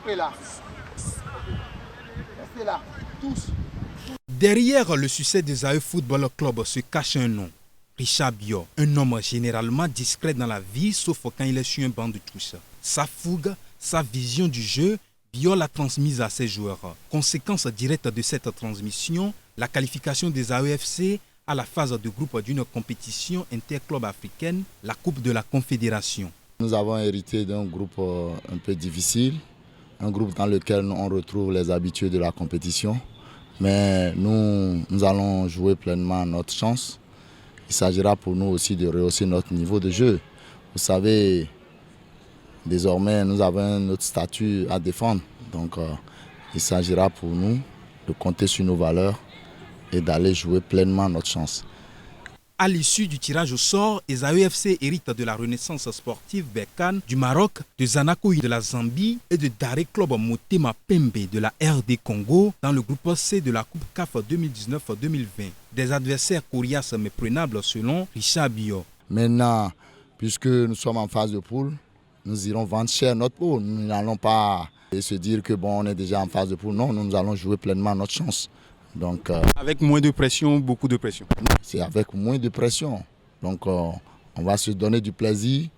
Restez là. Restez là. Tous. Derrière le succès des AE Football Club se cache un nom. Richard Biot, un homme généralement discret dans la vie, sauf quand il est sur un banc de touche. Sa fougue, sa vision du jeu, Biot l'a transmise à ses joueurs. Conséquence directe de cette transmission, la qualification des AEFC à la phase de groupe d'une compétition interclub africaine, la Coupe de la Confédération. Nous avons hérité d'un groupe un peu difficile, un groupe dans lequel on retrouve les habitués de la compétition. Mais nous allons jouer pleinement notre chance. Il s'agira pour nous aussi de rehausser notre niveau de jeu. Vous savez, désormais, nous avons notre statut à défendre. Donc, il s'agira pour nous de compter sur nos valeurs et d'aller jouer pleinement notre chance. À l'issue du tirage au sort, les AEFC héritent de la renaissance sportive Berkane du Maroc, de Zanaco de la Zambie et de Daré Club Motema Pembe de la RD Congo dans le groupe C de la Coupe CAF 2019-2020. Des adversaires coriaces mais prenables selon Richard Biot. Maintenant, puisque nous sommes en phase de poule, nous irons vendre cher notre peau. Nous n'allons pas se dire que bon, on est déjà en phase de poule. Non, nous allons jouer pleinement notre chance. Donc, avec moins de pression, beaucoup de pression. C'est avec moins de pression. Donc on va se donner du plaisir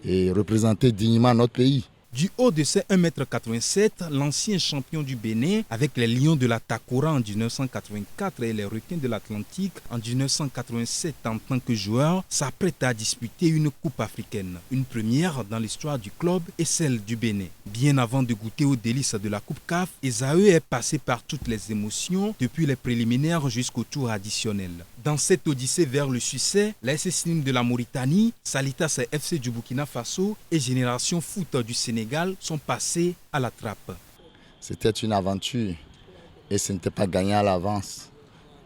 et représenter dignement notre pays. Du haut de ses 1,87 m, l'ancien champion du Bénin, avec les Lions de la Takora en 1984 et les Requins de l'Atlantique en 1987 en tant que joueur, s'apprête à disputer une coupe africaine. Une première dans l'histoire du club et celle du Bénin. Bien avant de goûter aux délices de la coupe CAF, Esaü est passé par toutes les émotions, depuis les préliminaires jusqu'au tour additionnel. Dans cette odyssée vers le succès, la SS Nîmes de la Mauritanie, Salitas FC du Burkina Faso et Génération Foot du Sénégal sont passés à la trappe. C'était une aventure et ce n'était pas gagné à l'avance.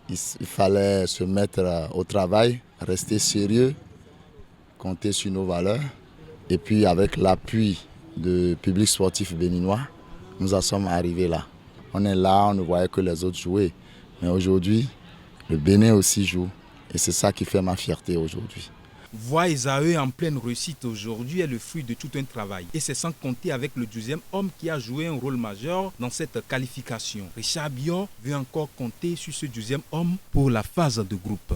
Il fallait se mettre au travail, rester sérieux, compter sur nos valeurs. Et puis avec l'appui du public sportif béninois, nous en sommes arrivés là. On est là, on ne voyait que les autres jouer. Mais aujourd'hui, le Bénin aussi joue et c'est ça qui fait ma fierté aujourd'hui. Voir Esaü en pleine réussite aujourd'hui est le fruit de tout un travail. Et c'est sans compter avec le 12e homme qui a joué un rôle majeur dans cette qualification. Richard Biot veut encore compter sur ce 12e homme pour la phase de groupe.